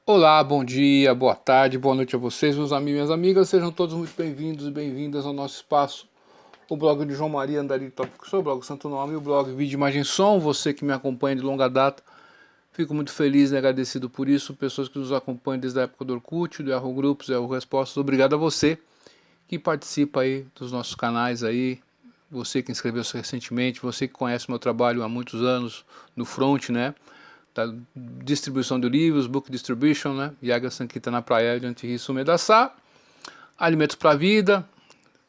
Olá, bom dia, boa tarde, boa noite a vocês, meus amigos e minhas amigas. Sejam todos muito bem-vindos e bem-vindas ao nosso espaço, o blog de João Maria Andari Tópico, o blog Santo Nome e o blog Vídeo Imagem Som. Você que me acompanha de longa data, fico muito feliz e agradecido por isso. Pessoas que nos acompanham desde a época do Orkut, do Yahoo Grupos, Yahoo Respostas. Obrigado a você que participa aí dos nossos canais aí. Você que inscreveu-se recentemente, você que conhece meu trabalho há muitos anos no front, né? Da distribuição de livros, book distribution, né? Yaga Sankita na praia de Antihri Medassá. Alimentos para a vida,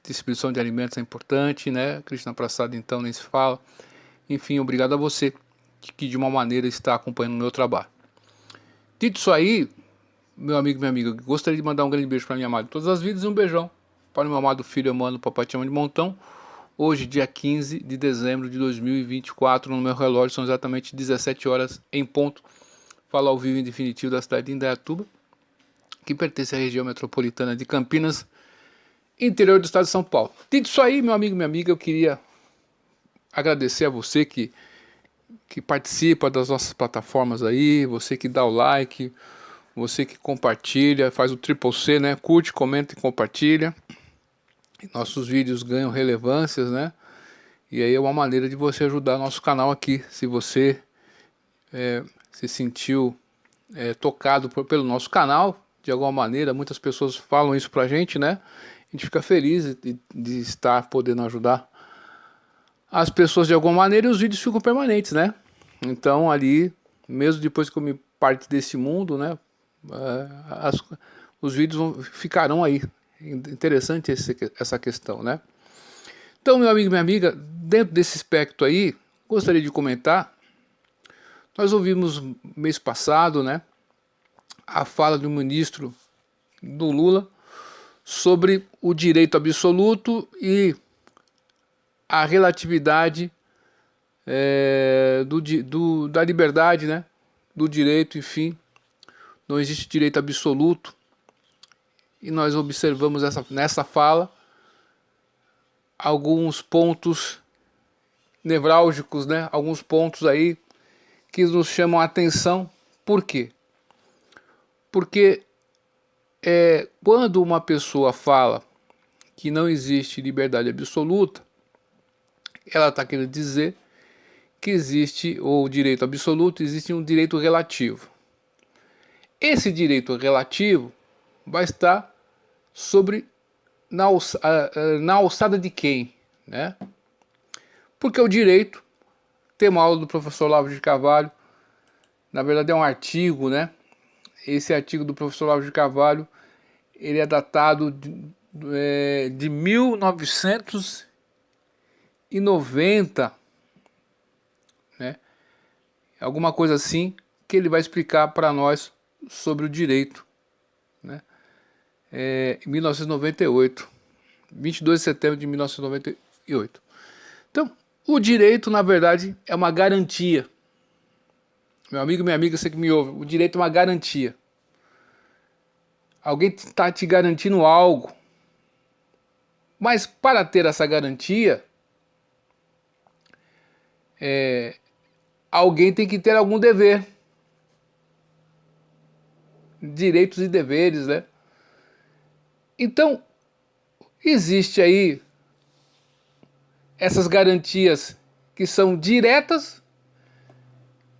distribuição de alimentos é importante, né? Krishna Prasad então nem se fala. Enfim, obrigado a você que de uma maneira está acompanhando o meu trabalho. Dito isso aí, meu amigo e minha amiga, gostaria de mandar um grande beijo para minha amada de todas as vidas e um beijão para o meu amado filho Emmanuel, papai te ama de montão. Hoje, dia 15 de dezembro de 2024, no meu relógio são exatamente 17 horas em ponto. Fala ao vivo em definitivo da cidade de Indaiatuba, que pertence à região metropolitana de Campinas, interior do estado de São Paulo. Dito isso aí, meu amigo e minha amiga, eu queria agradecer a você que participa das nossas plataformas aí, você que dá o like, você que compartilha, faz o triple C, né? Curte, comenta e compartilha. Nossos vídeos ganham relevâncias, né? E aí é uma maneira de você ajudar nosso canal aqui. Se você se sentiu tocado pelo nosso canal, de alguma maneira, muitas pessoas falam isso pra gente, né? A gente fica feliz de estar podendo ajudar as pessoas de alguma maneira e os vídeos ficam permanentes, né? Então ali, mesmo depois que eu me parte desse mundo, né? As, os vídeos ficarão aí. Interessante essa questão, né? Então, meu amigo e minha amiga, dentro desse aspecto aí, gostaria de comentar. Nós ouvimos mês passado, né? A fala do ministro do Lula sobre o direito absoluto e a relatividade da liberdade, né? Do direito, enfim. Não existe direito absoluto. E nós observamos nessa fala alguns pontos nevrálgicos, né? Alguns pontos aí que nos chamam a atenção. Por quê? Porque quando uma pessoa fala que não existe liberdade absoluta, ela está querendo dizer que existe o direito absoluto, existe um direito relativo. Esse direito relativo vai estar sobre na alçada de quem, né? Porque o direito, tem uma aula do professor Olavo de Carvalho, na verdade é um artigo, né? Esse artigo do professor Olavo de Carvalho, ele é datado de 1990, né? Alguma coisa assim, que ele vai explicar para nós sobre o direito, né? Em 1998, 22 de setembro de 1998. Então, o direito, na verdade, é uma garantia. Meu amigo, minha amiga, você que me ouve, o direito é uma garantia. Alguém está te garantindo algo, mas para ter essa garantia, alguém tem que ter algum dever. Direitos e deveres, né? Então, existe aí essas garantias que são diretas,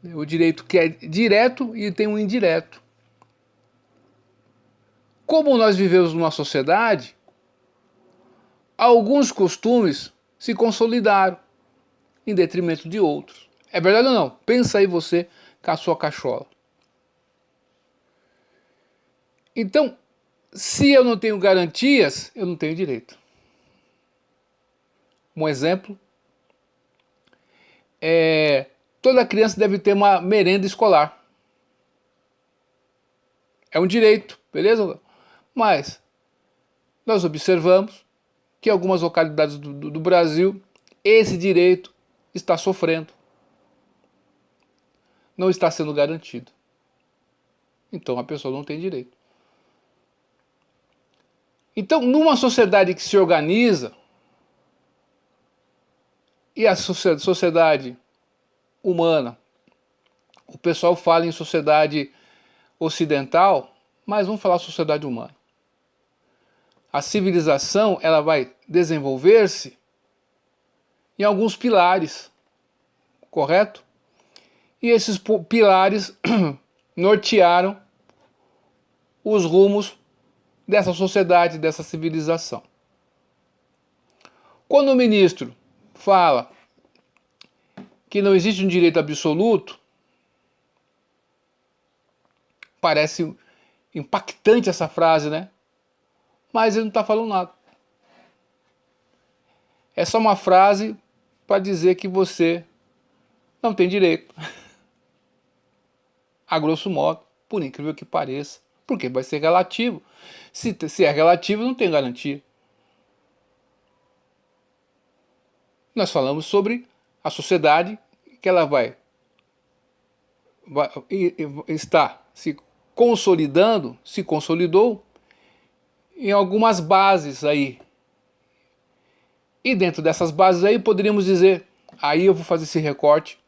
o direito que é direto e tem um indireto. Como nós vivemos numa sociedade, alguns costumes se consolidaram em detrimento de outros. É verdade ou não? Pensa aí você com a sua cachola. Então, se eu não tenho garantias, eu não tenho direito. Um exemplo é: toda criança deve ter uma merenda escolar. É um direito, beleza? Mas nós observamos que em algumas localidades do Brasil esse direito está sofrendo, não está sendo garantido. Então a pessoa não tem direito. Então, numa sociedade que se organiza, e a sociedade humana, o pessoal fala em sociedade ocidental, mas vamos falar sociedade humana. A civilização, ela vai desenvolver-se em alguns pilares, correto? E esses pilares nortearam os rumos dessa sociedade, dessa civilização. Quando o ministro fala que não existe um direito absoluto, parece impactante essa frase, né? Mas ele não está falando nada. É só uma frase para dizer que você não tem direito. A grosso modo, por incrível que pareça. Porque vai ser relativo. Se é relativo, não tem garantia. Nós falamos sobre a sociedade que ela vai estar se consolidando, se consolidou em algumas bases aí. E dentro dessas bases aí poderíamos dizer, aí eu vou fazer esse recorte,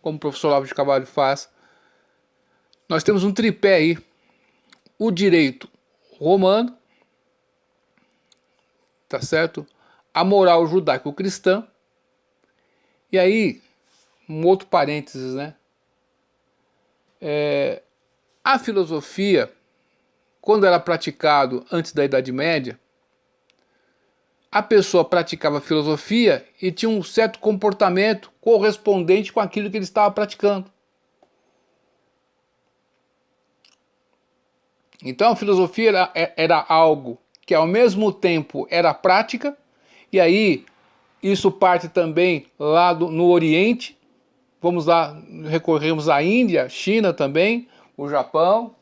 como o professor Olavo de Carvalho faz. Nós temos um tripé aí, o direito romano, tá certo? A moral judaico-cristã, e aí, um outro parênteses, né? A filosofia, quando era praticado antes da Idade Média, a pessoa praticava filosofia e tinha um certo comportamento correspondente com aquilo que ele estava praticando. Então a filosofia era algo que ao mesmo tempo era prática, e aí isso parte também lá no Oriente. Vamos lá, recorremos à Índia, China também, o Japão,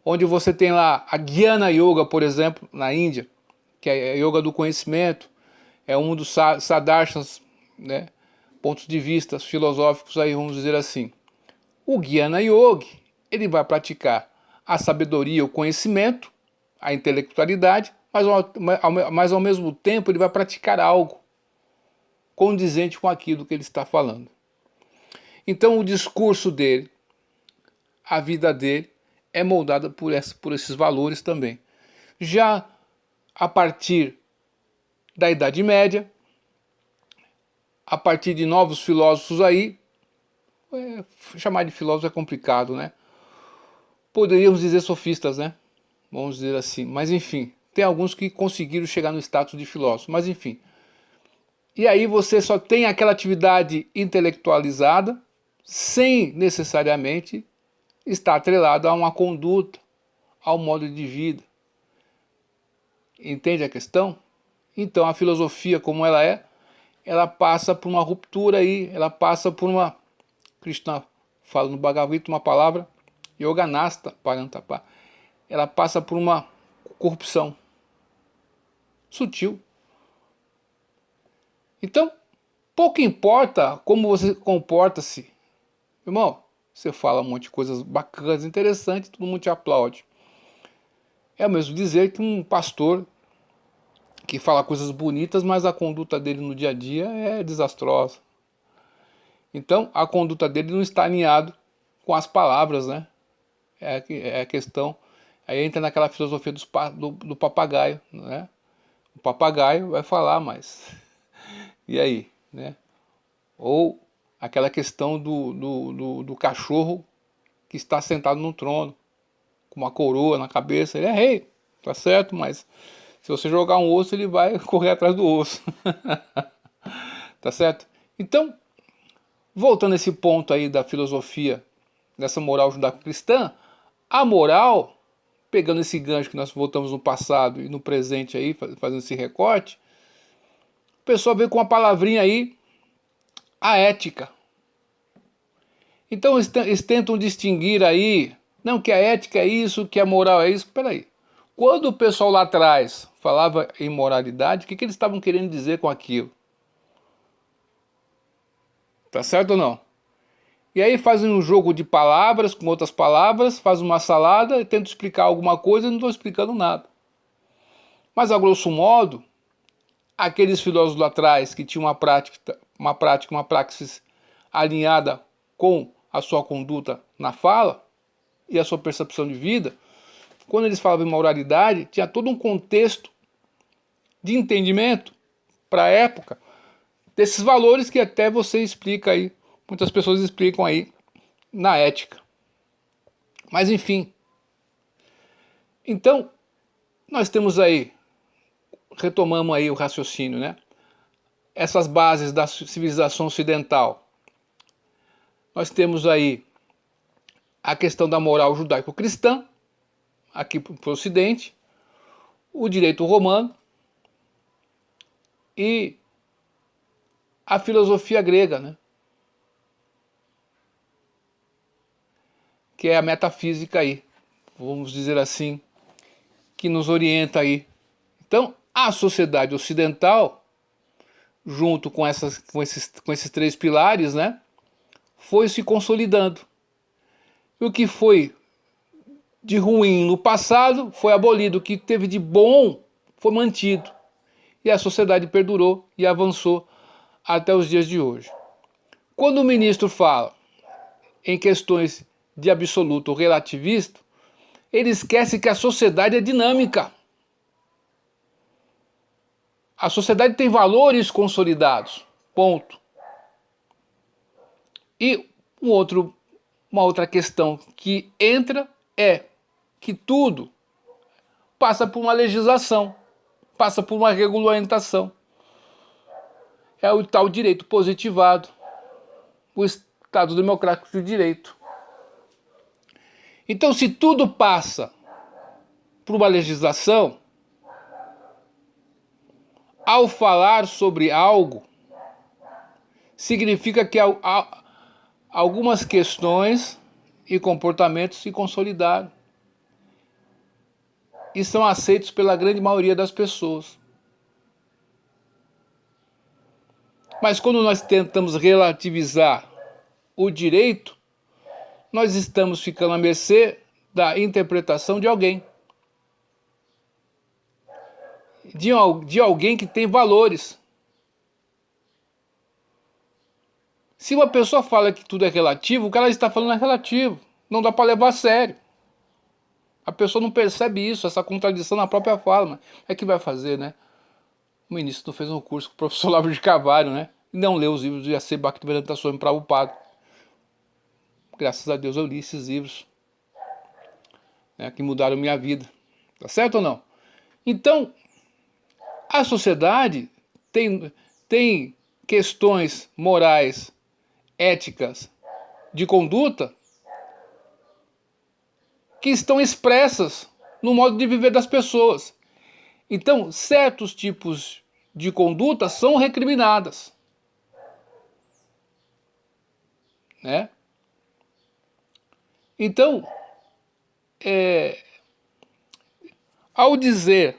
onde você tem lá a Jnana Yoga, por exemplo, na Índia, que é a yoga do conhecimento, é um dos sadarshas, né, pontos de vista filosóficos aí, vamos dizer assim. O Jnana Yoga, ele vai praticar a sabedoria, o conhecimento, a intelectualidade, mas ao mesmo tempo ele vai praticar algo condizente com aquilo que ele está falando. Então o discurso dele, a vida dele, é moldada por esses valores também. Já a partir da Idade Média, a partir de novos filósofos aí, chamar de filósofo é complicado, né? Poderíamos dizer sofistas, né? Vamos dizer assim. Mas enfim, tem alguns que conseguiram chegar no status de filósofo, mas enfim. E aí você só tem aquela atividade intelectualizada, sem necessariamente estar atrelado a uma conduta, ao modo de vida. Entende a questão? Então a filosofia, como ela passa por uma ruptura aí, ela passa por uma... Krishna fala no Bhagavad Gita uma palavra, Yoganasta Parantapa. Ela passa por uma corrupção sutil. Então, pouco importa como você comporta-se. Irmão, você fala um monte de coisas bacanas, interessantes, todo mundo te aplaude. É o mesmo dizer que um pastor que fala coisas bonitas, mas a conduta dele no dia a dia é desastrosa. Então, a conduta dele não está alinhada com as palavras, né? É a questão. Aí entra naquela filosofia do papagaio, né? O papagaio vai falar, mas... E aí, né? Ou aquela questão do cachorro que está sentado no trono, com uma coroa na cabeça. Ele é rei, tá certo, mas se você jogar um osso, ele vai correr atrás do osso. Tá certo? Então, voltando a esse ponto aí da filosofia, dessa moral judaico-cristã, a moral, pegando esse gancho que nós voltamos no passado e no presente aí, fazendo esse recorte, o pessoal vê com uma palavrinha aí, a ética. Então eles tentam distinguir aí, não, que a ética é isso, que a moral é isso. Peraí, quando o pessoal lá atrás falava em moralidade, o que eles estavam querendo dizer com aquilo? Tá certo ou não? E aí fazem um jogo de palavras com outras palavras, fazem uma salada e tentam explicar alguma coisa e não estão explicando nada. Mas a grosso modo, aqueles filósofos lá atrás que tinham uma praxis alinhada com a sua conduta na fala, e a sua percepção de vida, quando eles falavam em moralidade, tinha todo um contexto de entendimento para a época desses valores que até você explica aí, muitas pessoas explicam aí na ética. Mas enfim, então nós temos aí, retomamos aí o raciocínio, né? Essas bases da civilização ocidental. Nós temos aí a questão da moral judaico-cristã, aqui para o Ocidente, o direito romano e a filosofia grega, né? Que é a metafísica aí, vamos dizer assim, que nos orienta aí. Então, a sociedade ocidental, junto com esses três pilares, né, foi se consolidando. E o que foi de ruim no passado foi abolido, o que teve de bom foi mantido. E a sociedade perdurou e avançou até os dias de hoje. Quando o ministro fala em questões de absoluto ou relativista, ele esquece que a sociedade é dinâmica. A sociedade tem valores consolidados, ponto. E uma outra questão que entra é que tudo passa por uma legislação, passa por uma regulamentação. É o tal direito positivado, o Estado Democrático de Direito. Então, se tudo passa por uma legislação, ao falar sobre algo, significa que algumas questões e comportamentos se consolidaram e são aceitos pela grande maioria das pessoas. Mas quando nós tentamos relativizar o direito, nós estamos ficando à mercê da interpretação de alguém. De alguém que tem valores. Se uma pessoa fala que tudo é relativo, o que ela está falando é relativo. Não dá para levar a sério. A pessoa não percebe isso, essa contradição na própria fala. Mas é que vai fazer, né? O ministro não fez um curso com o professor Olavo de Carvalho, né? E não leu os livros de A.C. Bhaktivedanta Swami Prabhupada. Graças a Deus eu li esses livros, né, que mudaram minha vida. Tá certo ou não? Então, a sociedade tem questões morais, éticas, de conduta, que estão expressas no modo de viver das pessoas. Então, certos tipos de conduta são recriminadas, né? Então, ao dizer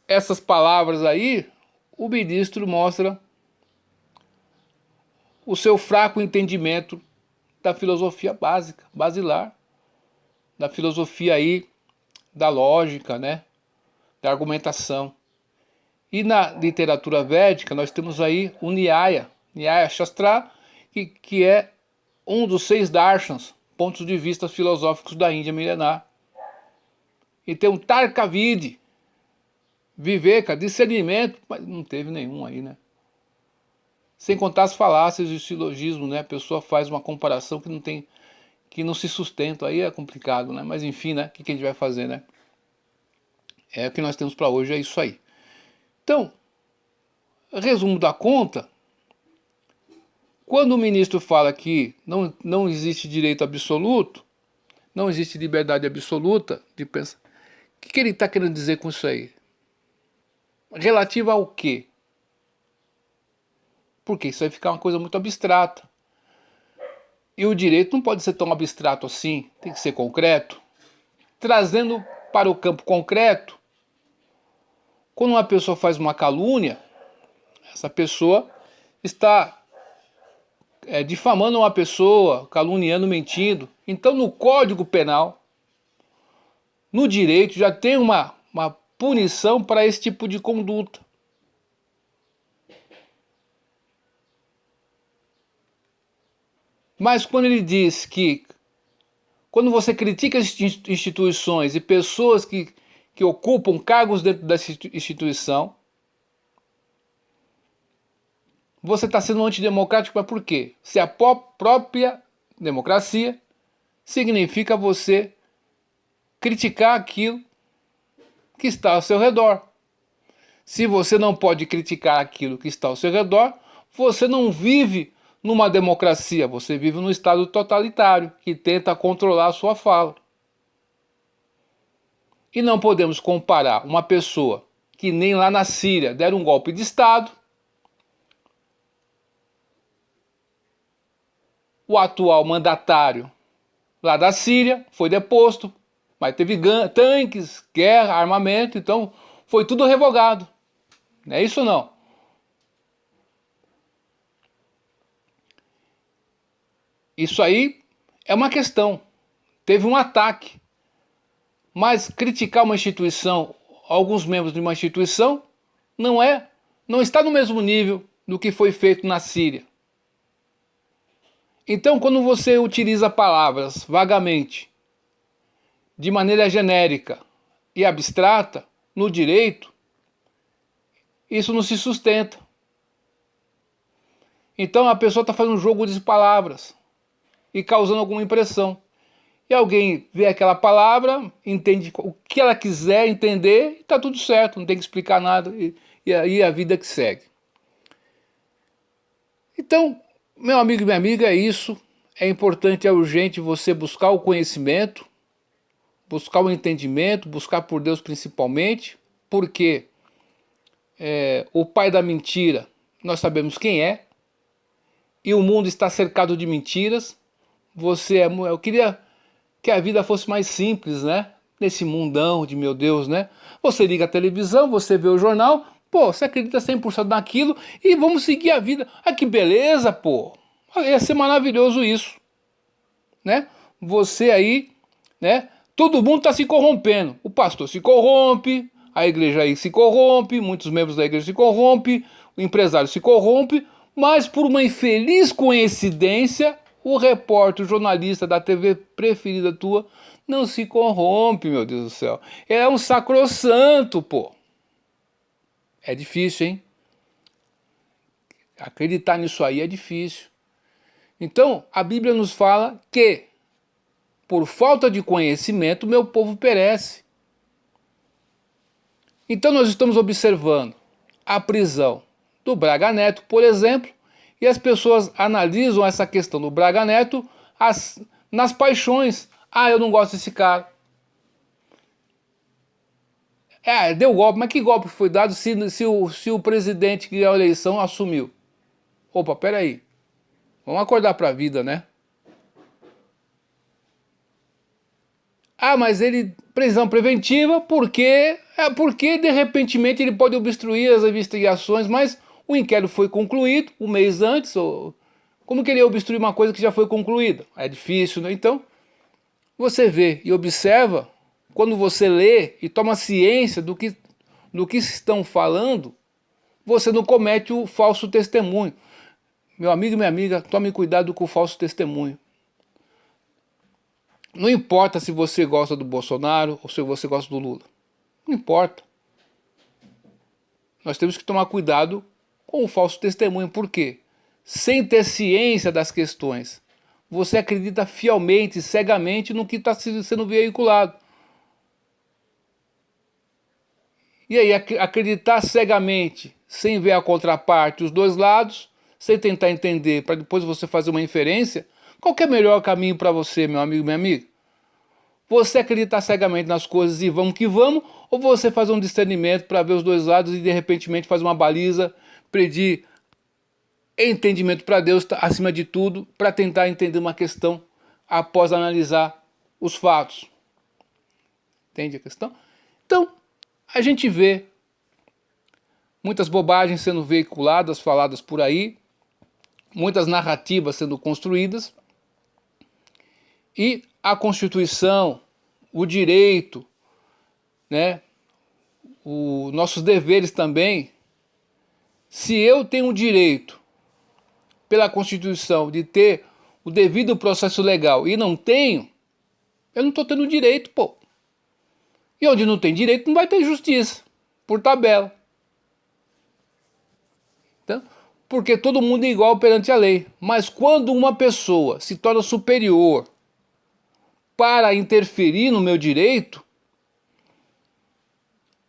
essas palavras aí, o ministro mostra o seu fraco entendimento da filosofia básica, basilar, da filosofia aí, da lógica, né? Da argumentação. E na literatura védica nós temos aí o Nyaya Shastra, que é um dos 6 darshans, pontos de vista filosóficos da Índia milenar. E tem um Tarkavidi, Viveka, discernimento, mas não teve nenhum aí, né? Sem contar as falácias e o silogismo, né? A pessoa faz uma comparação que não se sustenta, aí é complicado, né? Mas enfim, né? O que a gente vai fazer, né? É o que nós temos para hoje, é isso aí. Então, resumo da conta, quando o ministro fala que não existe direito absoluto, não existe liberdade absoluta de pensar, o que ele está querendo dizer com isso aí? Relativa ao quê? Porque isso vai ficar uma coisa muito abstrata. E o direito não pode ser tão abstrato assim, tem que ser concreto. Trazendo para o campo concreto, quando uma pessoa faz uma calúnia, essa pessoa está difamando uma pessoa, caluniando, mentindo. Então, no Código Penal, no direito, já tem uma punição para esse tipo de conduta. Mas quando ele diz que quando você critica as instituições e pessoas que ocupam cargos dentro dessa instituição, você está sendo antidemocrático, mas por quê? Se a própria democracia significa você criticar aquilo que está ao seu redor. Se você não pode criticar aquilo que está ao seu redor, você não vive numa democracia, você vive num estado totalitário que tenta controlar a sua fala. E não podemos comparar uma pessoa que nem lá na Síria deram um golpe de Estado, o atual mandatário lá da Síria foi deposto, mas teve tanques, guerra, armamento, então foi tudo revogado. Não é isso não? Isso aí é uma questão. Teve um ataque. Mas criticar uma instituição, alguns membros de uma instituição, não está no mesmo nível do que foi feito na Síria. Então, quando você utiliza palavras vagamente, de maneira genérica e abstrata, no direito, isso não se sustenta. Então a pessoa está fazendo um jogo de palavras e causando alguma impressão. E alguém vê aquela palavra, entende o que ela quiser entender e está tudo certo, não tem que explicar nada. E aí a vida que segue. Então, meu amigo e minha amiga, é isso. É importante, é urgente você buscar o conhecimento, buscar o entendimento, buscar por Deus principalmente, porque o pai da mentira, nós sabemos quem é, e o mundo está cercado de mentiras. Eu queria que a vida fosse mais simples, né? Nesse mundão de meu Deus, né? Você liga a televisão, você vê o jornal, pô, você acredita 100% naquilo e vamos seguir a vida. Ah, que beleza, pô! Ia ser maravilhoso isso, né? Você aí, né? Todo mundo está se corrompendo. O pastor se corrompe, a igreja aí se corrompe, muitos membros da igreja se corrompem, o empresário se corrompe, mas por uma infeliz coincidência, o repórter, o jornalista da TV preferida tua, não se corrompe, meu Deus do céu. É um sacrossanto, pô. É difícil, hein? Acreditar nisso aí é difícil. Então, a Bíblia nos fala que, por falta de conhecimento, meu povo perece. Então nós estamos observando a prisão do Braga Neto, por exemplo, e as pessoas analisam essa questão do Braga Neto nas paixões. Ah, eu não gosto desse cara. Deu golpe, mas que golpe foi dado se o presidente que ganhou a eleição assumiu? Opa, peraí. Vamos acordar para a vida, né? Ah, mas ele, prisão preventiva, porque de repentemente ele pode obstruir as investigações, mas o inquérito foi concluído um mês antes, como que ele ia obstruir uma coisa que já foi concluída? É difícil, né? Então, você vê e observa, quando você lê e toma ciência do que estão falando, você não comete o falso testemunho. Meu amigo e minha amiga, tome cuidado com o falso testemunho. Não importa se você gosta do Bolsonaro ou se você gosta do Lula. Não importa. Nós temos que tomar cuidado com o falso testemunho. Por quê? Sem ter ciência das questões, você acredita fielmente, cegamente no que está sendo veiculado. E aí, acreditar cegamente, sem ver a contraparte, os dois lados, sem tentar entender, para depois você fazer uma inferência, qual que é o melhor caminho para você, meu amigo e minha amiga? Você acreditar cegamente nas coisas e vamos que vamos, ou você fazer um discernimento para ver os dois lados e de repente fazer uma baliza, pedir entendimento para Deus acima de tudo, para tentar entender uma questão após analisar os fatos. Entende a questão? Então, a gente vê muitas bobagens sendo veiculadas, faladas por aí, muitas narrativas sendo construídas, e a Constituição, o direito, né, os nossos deveres também. Se eu tenho o direito, pela Constituição, de ter o devido processo legal e não tenho, Eu não estou tendo direito, pô. E onde não tem direito não vai ter justiça, por tabela. Então, porque todo mundo é igual perante a lei. Mas quando uma pessoa se torna superior para interferir no meu direito,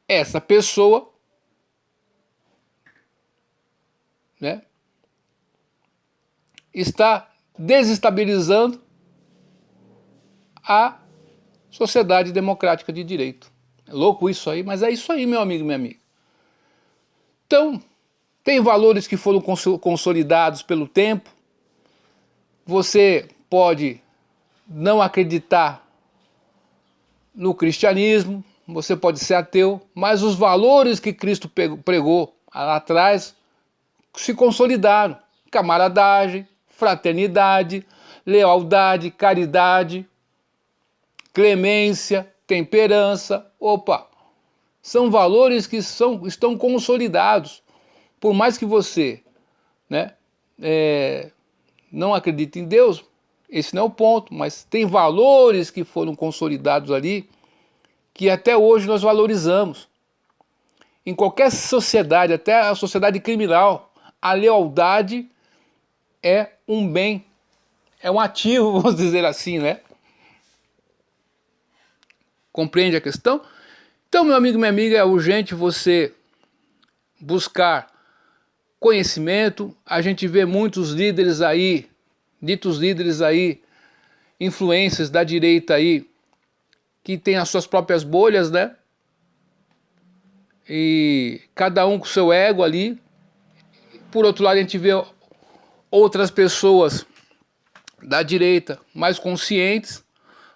essa pessoa, né, está desestabilizando a sociedade democrática de direito. É louco isso aí, mas é isso aí, meu amigo e minha amiga. Então, tem valores que foram consolidados pelo tempo. Você pode não acreditar no cristianismo, você pode ser ateu, mas os valores que Cristo pregou lá atrás se consolidaram. Camaradagem, fraternidade, lealdade, caridade, clemência, temperança. Opa! São valores que estão consolidados. Por mais que você, né, não acredite em Deus, esse não é o ponto, mas tem valores que foram consolidados ali que até hoje nós valorizamos. Em qualquer sociedade, até a sociedade criminal, a lealdade é um bem, é um ativo, vamos dizer assim, né? Compreende a questão? Então, meu amigo e minha amiga, é urgente você buscar conhecimento. A gente vê muitos líderes aí, ditos líderes aí, influências da direita aí, que tem as suas próprias bolhas, né? E cada um com seu ego ali. Por outro lado, a gente vê outras pessoas da direita mais conscientes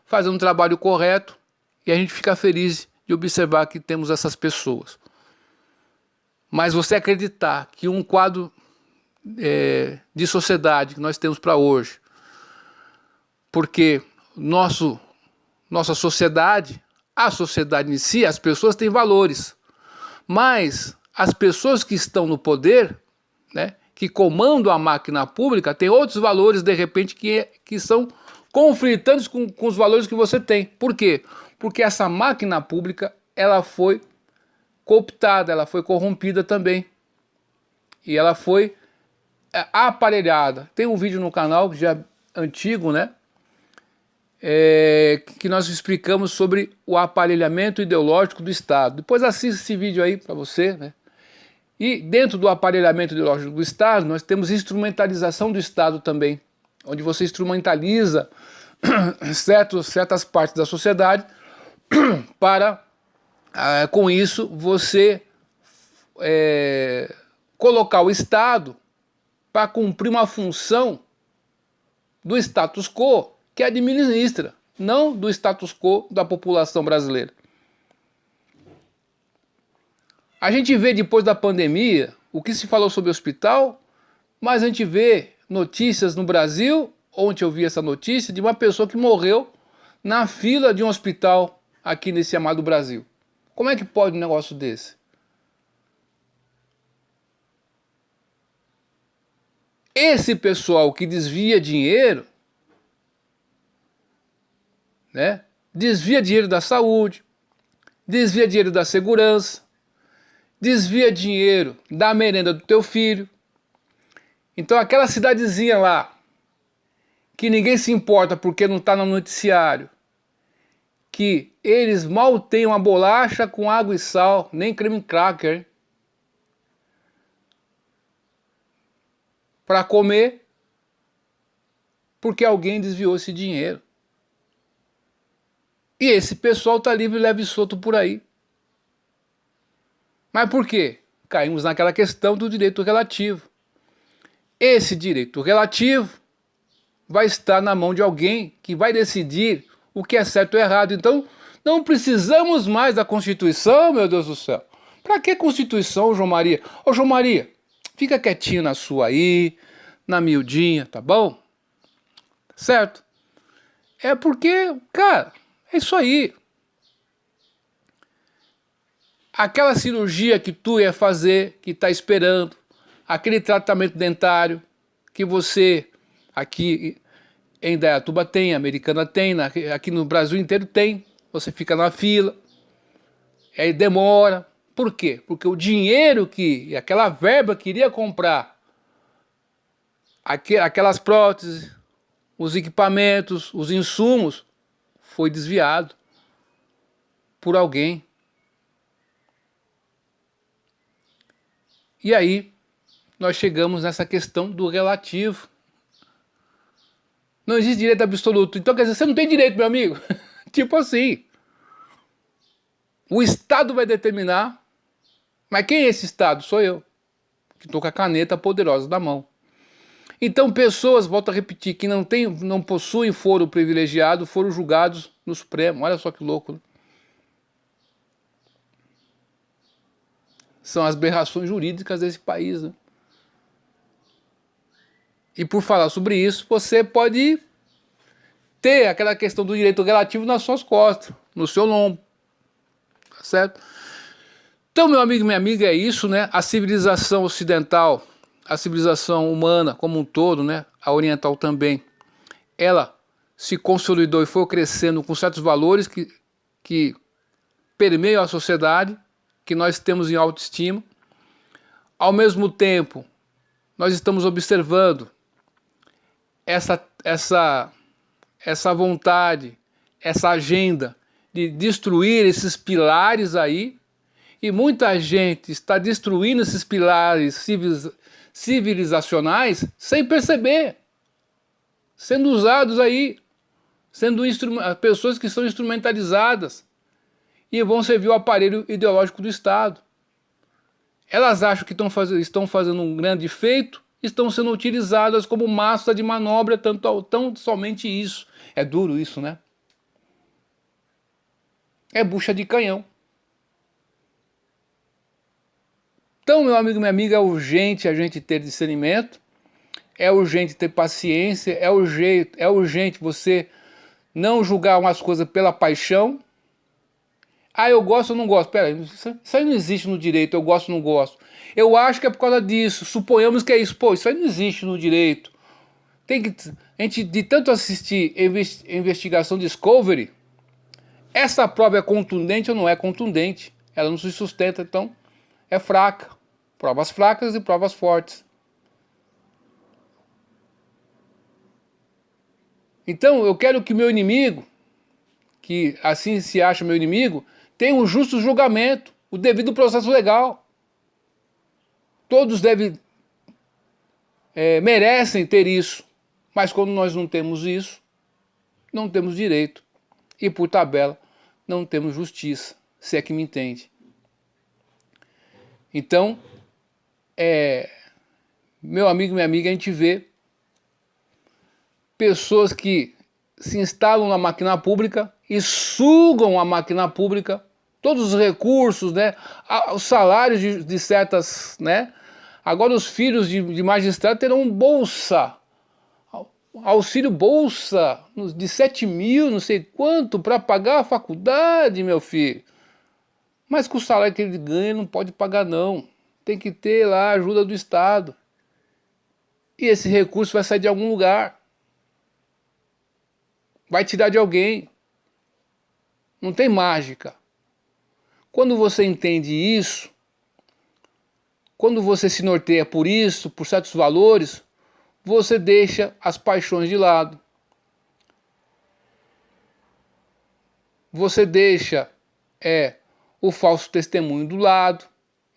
fazendo um trabalho correto e a gente fica feliz de observar que temos essas pessoas. Mas você acreditar que um quadro de sociedade que nós temos para hoje, porque nossa sociedade, a sociedade em si, as pessoas têm valores, mas as pessoas que estão no poder, né, que comandam a máquina pública, têm outros valores, de repente, que são conflitantes com os valores que você tem. Por quê? Porque essa máquina pública, ela foi cooptada, ela foi corrompida também. E ela foi aparelhada. Tem um vídeo no canal, que já é antigo, né? Que nós explicamos sobre o aparelhamento ideológico do Estado. Depois assista esse vídeo aí para você, né? E dentro do aparelhamento ideológico do Estado, nós temos instrumentalização do Estado também, onde você instrumentaliza certas partes da sociedade para, com isso, você colocar o Estado para cumprir uma função do status quo que administra, não do status quo da população brasileira. A gente vê depois da pandemia o que se falou sobre o hospital, mas a gente vê notícias no Brasil, ontem eu vi essa notícia de uma pessoa que morreu na fila de um hospital aqui nesse amado Brasil. Como é que pode um negócio desse? Esse pessoal que desvia dinheiro, né, desvia dinheiro da saúde, desvia dinheiro da segurança, desvia dinheiro da merenda do teu filho. Então aquela cidadezinha lá, que ninguém se importa porque não está no noticiário, que eles mal têm uma bolacha com água e sal, nem creme cracker, para comer, porque alguém desviou esse dinheiro. E esse pessoal está livre, leve e solto por aí. Mas por quê? Caímos naquela questão do direito relativo. Esse direito relativo vai estar na mão de alguém que vai decidir o que é certo ou errado. Então, não precisamos mais da Constituição, meu Deus do céu. Para que Constituição, João Maria? Ô, João Maria, fica quietinho na sua aí, na miudinha, tá bom? Certo? É porque, cara, é isso aí. Aquela cirurgia que tu ia fazer, que está esperando, aquele tratamento dentário que você aqui em Indaiatuba tem, Americana tem, aqui no Brasil inteiro tem. Você fica na fila, aí demora. Por quê? Porque o dinheiro que, aquela verba que iria comprar aquelas próteses, os equipamentos, os insumos, foi desviado por alguém. E aí, nós chegamos nessa questão do relativo. Não existe direito absoluto. Então, quer dizer, você não tem direito, meu amigo. Tipo assim. O Estado vai determinar. Mas quem é esse Estado? Sou eu, que estou com a caneta poderosa na mão. Então, pessoas, volto a repetir, que não possuem foro privilegiado, foram julgados no Supremo. Olha só que louco, né? São as aberrações jurídicas desse país, né? E por falar sobre isso, você pode ter aquela questão do direito relativo nas suas costas, no seu lombo, tá certo? Então, meu amigo e minha amiga, é isso, né? A civilização ocidental, a civilização humana como um todo, né? A oriental também, ela se consolidou e foi crescendo com certos valores que permeiam a sociedade, que nós temos em autoestima. Ao mesmo tempo, nós estamos observando essa vontade, essa agenda de destruir esses pilares aí, e muita gente está destruindo esses pilares civilizacionais sem perceber, sendo usados aí, sendo pessoas que são instrumentalizadas e vão servir o aparelho ideológico do Estado. Elas acham que estão fazendo um grande feito, estão sendo utilizadas como massa de manobra, tão somente isso. É duro isso, né? É bucha de canhão. Então, meu amigo e minha amiga, é urgente a gente ter discernimento, é urgente ter paciência, é urgente você não julgar umas coisas pela paixão. Ah, eu gosto ou não gosto? Pera aí, isso aí não existe no direito, eu gosto ou não gosto. Eu acho que é por causa disso, suponhamos que é isso. Pô, isso aí não existe no direito. A gente, de tanto assistir investigação Discovery, essa prova é contundente ou não é contundente? Ela não se sustenta, então é fraca. Provas fracas e provas fortes. Então eu quero que meu inimigo, que assim se acha meu inimigo, tenha um justo julgamento, o devido processo legal. Todos merecem ter isso, mas quando nós não temos isso, não temos direito. E por tabela, não temos justiça, se é que me entende. Então, meu amigo e minha amiga, a gente vê pessoas que se instalam na máquina pública e sugam a máquina pública, todos os recursos, né, os salários de certas, né. Agora os filhos de magistrado terão bolsa, auxílio bolsa de 7 mil, não sei quanto, para pagar a faculdade, meu filho. Mas com o salário que ele ganha não pode pagar não, tem que ter lá a ajuda do Estado. E esse recurso vai sair de algum lugar. Vai tirar de alguém. Não tem mágica. Quando você entende isso, quando você se norteia por isso, por certos valores, você deixa as paixões de lado. Você deixa o falso testemunho do lado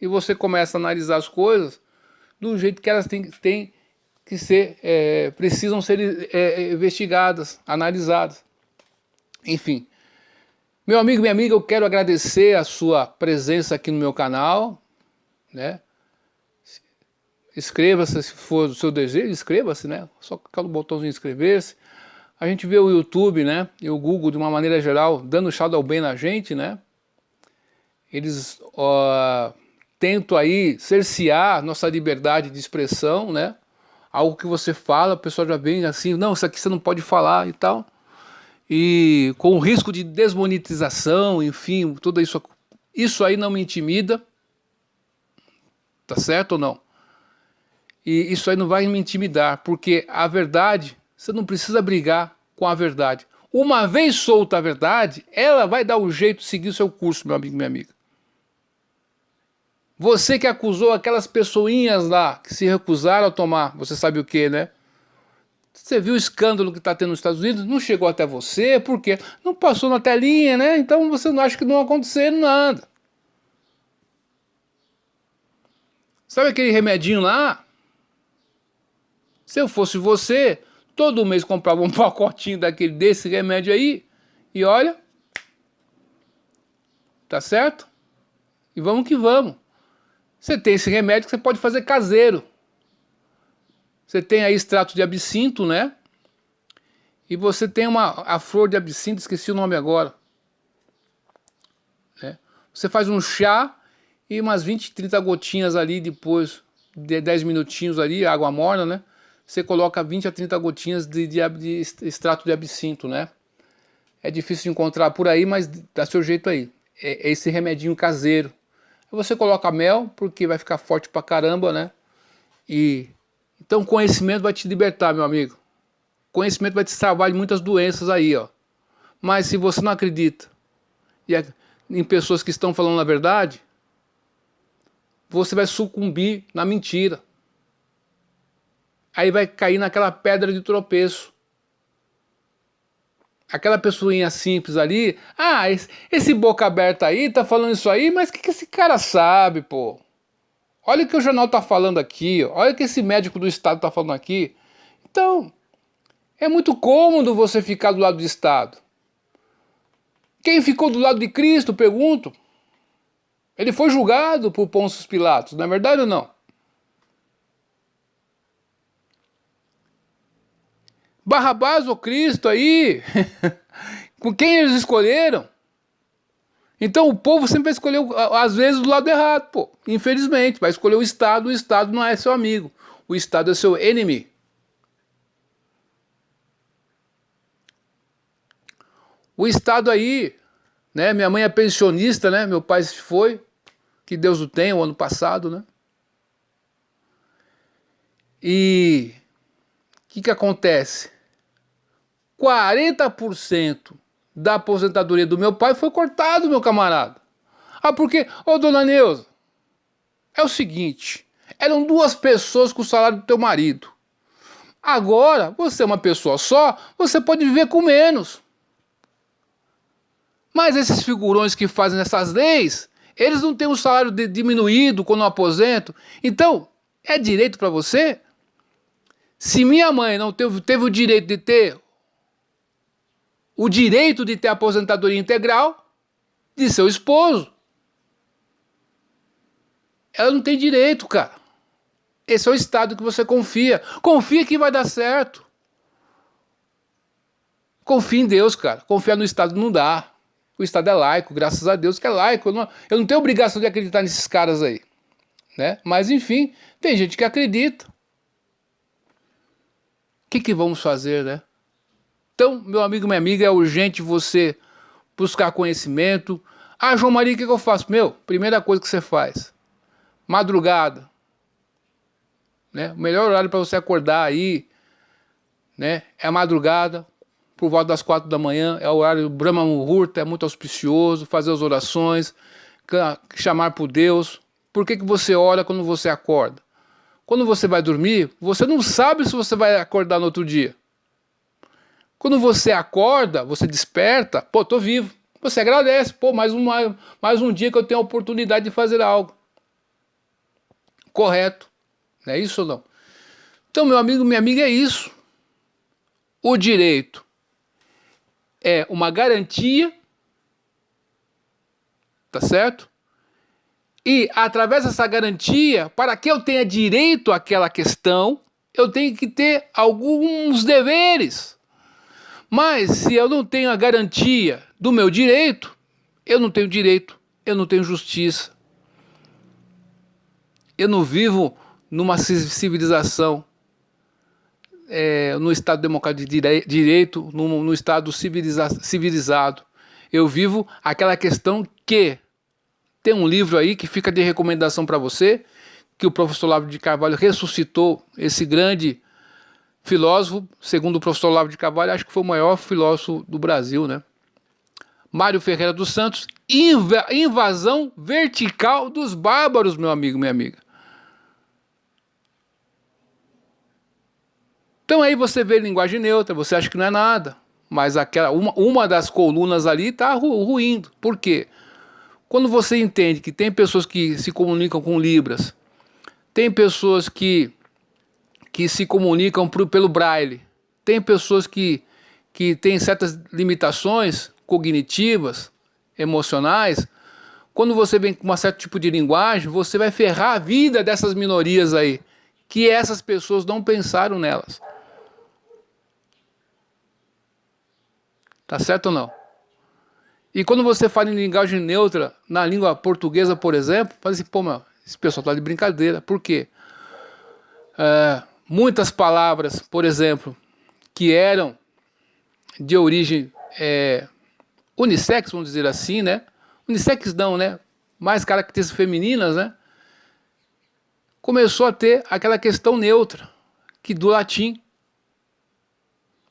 e você começa a analisar as coisas do jeito que elas têm que ser, precisam ser investigadas, analisadas. Enfim, meu amigo e minha amiga, eu quero agradecer a sua presença aqui no meu canal, né? Inscreva-se se for do seu desejo, inscreva-se, né? Só clicar no botãozinho inscrever-se. A gente vê o YouTube, né? E o Google, de uma maneira geral, dando shadowban na gente, né? Eles tentam aí cercear nossa liberdade de expressão, né? Algo que você fala, a pessoa já vem assim, não, isso aqui você não pode falar e tal. E com o risco de desmonetização, enfim, tudo isso. Isso aí não me intimida. Tá certo ou não? E isso aí não vai me intimidar, porque a verdade Você não precisa brigar com a verdade. Uma vez solta a verdade, ela vai dar um jeito de seguir o seu curso, meu amigo e minha amiga. Você que acusou aquelas pessoinhas lá que se recusaram a tomar, você sabe o que, né? Você viu o escândalo que está tendo nos Estados Unidos? Não chegou até você, por quê? Não passou na telinha, né? Então você não acha que não aconteceu nada. Sabe aquele remedinho lá? Se eu fosse você, todo mês comprava um pacotinho desse remédio aí, e olha, tá certo? E vamos que vamos. Você tem esse remédio que você pode fazer caseiro. Você tem aí extrato de absinto, né? E você tem a flor de absinto, esqueci o nome agora. Né? Você faz um chá e umas 20, 30 gotinhas ali depois, de 10 minutinhos ali, água morna, né? Você coloca 20 a 30 gotinhas de extrato de absinto, né? É difícil de encontrar por aí, mas dá seu jeito aí. É esse remedinho caseiro. Você coloca mel, porque vai ficar forte pra caramba, né? Então conhecimento vai te libertar, meu amigo. Conhecimento vai te salvar de muitas doenças aí, ó. Mas se você não acredita em pessoas que estão falando a verdade, você vai sucumbir na mentira. Aí vai cair naquela pedra de tropeço. Aquela pessoinha simples ali, esse boca aberta aí tá falando isso aí, mas o que esse cara sabe, pô? Olha o que o jornal tá falando aqui, olha o que esse médico do Estado tá falando aqui. Então, é muito cômodo você ficar do lado do Estado. Quem ficou do lado de Cristo, pergunto? Ele foi julgado por Pôncio Pilatos, não é verdade ou não? Barrabás ou Cristo aí, com quem eles escolheram? Então o povo sempre escolheu, às vezes, do lado errado, pô. Infelizmente, vai escolher o Estado não é seu amigo. O Estado é seu inimigo. O Estado aí, né? Minha mãe é pensionista, né? Meu pai se foi, que Deus o tenha, o ano passado, né? E o que acontece? 40% da aposentadoria do meu pai foi cortado, meu camarada. Porque, dona Neuza, é o seguinte, eram 2 pessoas com o salário do teu marido. Agora, você é uma pessoa só, você pode viver com menos. Mas esses figurões que fazem essas leis, eles não têm o salário diminuído quando aposentam. Então, é direito para você? Se minha mãe não teve o direito de ter aposentadoria integral de seu esposo, ela não tem direito, cara. Esse é o Estado que você confia. Confia que vai dar certo. Confia em Deus, cara. Confiar no Estado não dá. O Estado é laico, graças a Deus que é laico. Eu não tenho obrigação de acreditar nesses caras aí, né? Mas enfim, tem gente que acredita. O que vamos fazer, né? Então, meu amigo, minha amiga, é urgente você buscar conhecimento. João Maria, o que eu faço? Primeira coisa que você faz, madrugada, né? O melhor horário para você acordar aí, né? É a madrugada, por volta das 4 da manhã, é o horário Brahma Muhurta, é muito auspicioso, fazer as orações, chamar por Deus. Por que você ora quando você acorda? Quando você vai dormir, você não sabe se você vai acordar no outro dia. Quando você acorda, você desperta, tô vivo. Você agradece, mais um dia que eu tenho a oportunidade de fazer algo. Correto. Não é isso ou não? Então, meu amigo, minha amiga, é isso. O direito é uma garantia, tá certo? E, através dessa garantia, para que eu tenha direito àquela questão, eu tenho que ter alguns deveres. Mas, se eu não tenho a garantia do meu direito, eu não tenho direito, eu não tenho justiça. Eu não vivo numa civilização, no Estado democrático de direito, no Estado civilizado. Eu vivo aquela questão que tem um livro aí que fica de recomendação para você, que o professor Olavo de Carvalho ressuscitou esse grande filósofo, segundo o professor Olavo de Carvalho, acho que foi o maior filósofo do Brasil, né? Mário Ferreira dos Santos, invasão vertical dos bárbaros, meu amigo, minha amiga. Então aí você vê linguagem neutra, você acha que não é nada, mas uma das colunas ali está ruindo. Por quê? Quando você entende que tem pessoas que se comunicam com libras, tem pessoas que se comunicam pelo braille, tem pessoas que têm certas limitações cognitivas, emocionais. Quando você vem com um certo tipo de linguagem, você vai ferrar a vida dessas minorias aí, que essas pessoas não pensaram nelas. Tá certo ou não? E quando você fala em linguagem neutra, na língua portuguesa, por exemplo, fala assim, pô, meu, esse pessoal tá de brincadeira. Por quê? Muitas palavras, por exemplo, que eram de origem unissex, vamos dizer assim, né? Unissex não, né? Mais características femininas, né? Começou a ter aquela questão neutra, que do latim.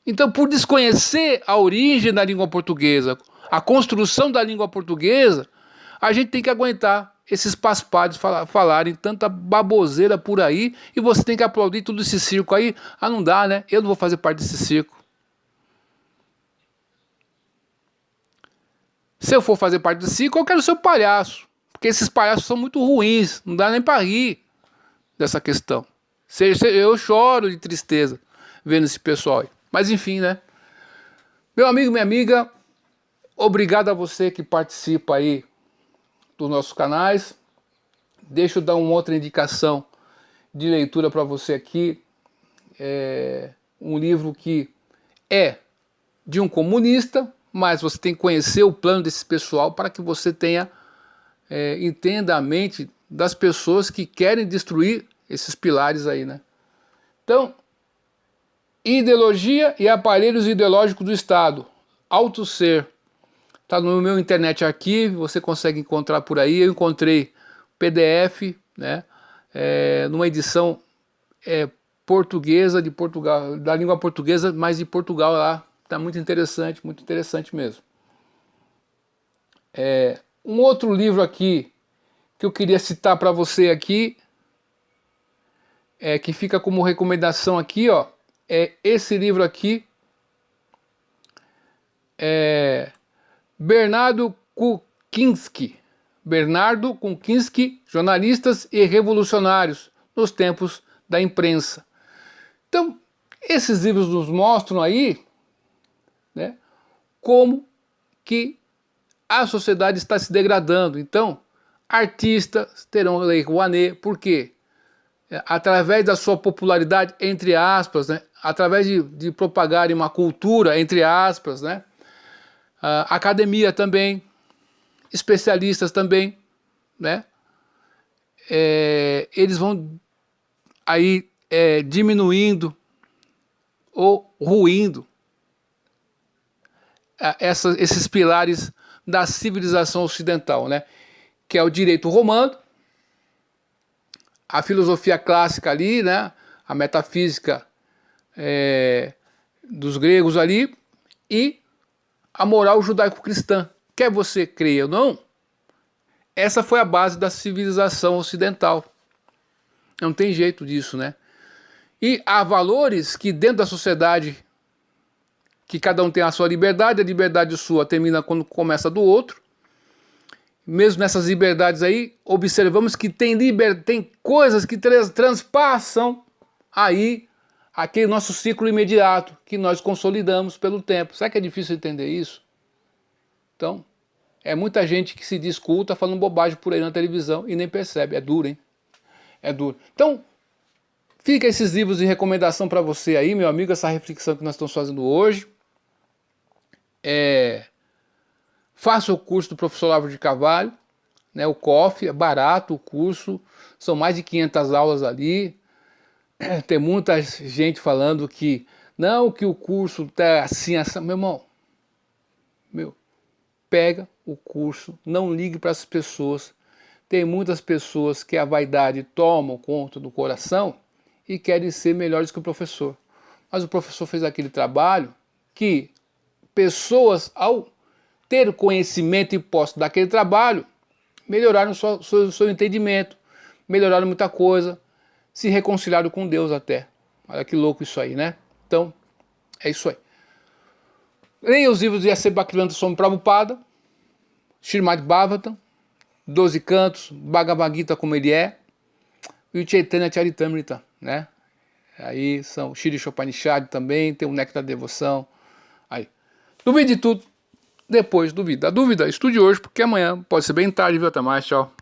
Então, por desconhecer a origem da língua portuguesa, a construção da língua portuguesa, a gente tem que aguentar esses paspalhos falarem tanta baboseira por aí, e você tem que aplaudir tudo esse circo aí. Ah, não dá, né? Eu não vou fazer parte desse circo. Se eu for fazer parte desse circo, eu quero ser o palhaço, porque esses palhaços são muito ruins, não dá nem para rir dessa questão. Eu choro de tristeza vendo esse pessoal aí. Mas enfim, né? Meu amigo, minha amiga, obrigado a você que participa aí dos nossos canais. Deixa eu dar uma outra indicação de leitura para você aqui. Um livro que é de um comunista, mas você tem que conhecer o plano desse pessoal para que você entenda a mente das pessoas que querem destruir esses pilares aí, né? Então, Ideologia e Aparelhos Ideológicos do Estado, Alto Ser. Está no meu Internet Archive, você consegue encontrar por aí. Eu encontrei PDF, né, numa edição portuguesa de Portugal, da língua portuguesa, mas de Portugal lá. Está muito interessante mesmo. Um outro livro aqui que eu queria citar para você aqui, que fica como recomendação aqui, ó, é esse livro aqui, Bernardo Kuczynski, Jornalistas e Revolucionários nos Tempos da Imprensa. Então, esses livros nos mostram aí, né, como que a sociedade está se degradando. Então, artistas terão Lei Rouanet, por quê? Através da sua popularidade, entre aspas, né, através de propagarem uma cultura, entre aspas, né, academia também, especialistas também, né, eles vão aí diminuindo ou ruindo esses pilares da civilização ocidental, né, que é o direito romano, a filosofia clássica ali, né, a metafísica dos gregos ali, e a moral judaico-cristã. Quer você creia ou não, essa foi a base da civilização ocidental. Não tem jeito disso, né? E há valores que dentro da sociedade, que cada um tem a sua liberdade, a liberdade sua termina quando começa do outro. Mesmo nessas liberdades aí, observamos que tem coisas que transpassam aí aquele nosso ciclo imediato, que nós consolidamos pelo tempo. Será que é difícil entender isso? Então, é muita gente que se diz culta falando bobagem por aí na televisão e nem percebe. É duro, hein? É duro. Então, fica esses livros de recomendação para você aí, meu amigo, essa reflexão que nós estamos fazendo hoje. Faça o curso do professor Olavo de Carvalho, né, o COF, é barato o curso, são mais de 500 aulas ali. Tem muita gente falando que não, que o curso tá assim, assim. Meu irmão, pega o curso, não ligue para as pessoas. Tem muitas pessoas que a vaidade toma conta do coração e querem ser melhores que o professor. Mas o professor fez aquele trabalho que pessoas, ao ter conhecimento e posse daquele trabalho, melhoraram o seu entendimento, melhoraram muita coisa, se reconciliaram com Deus até. Olha que louco isso aí, né? Então, é isso aí. Leia os livros de A.C. Bhaktivedanta Swami Prabhupada, Srimad Bhagavatam, 12 Cantos, Bhagavad Gita como ele é, e o Chaitanya Charitamrita, né? Aí são Shri Upanishad também, tem o Néctar da Devoção. Aí. Duvide de tudo, depois duvida. A dúvida, estude hoje, porque amanhã pode ser bem tarde, viu? Até mais, tchau.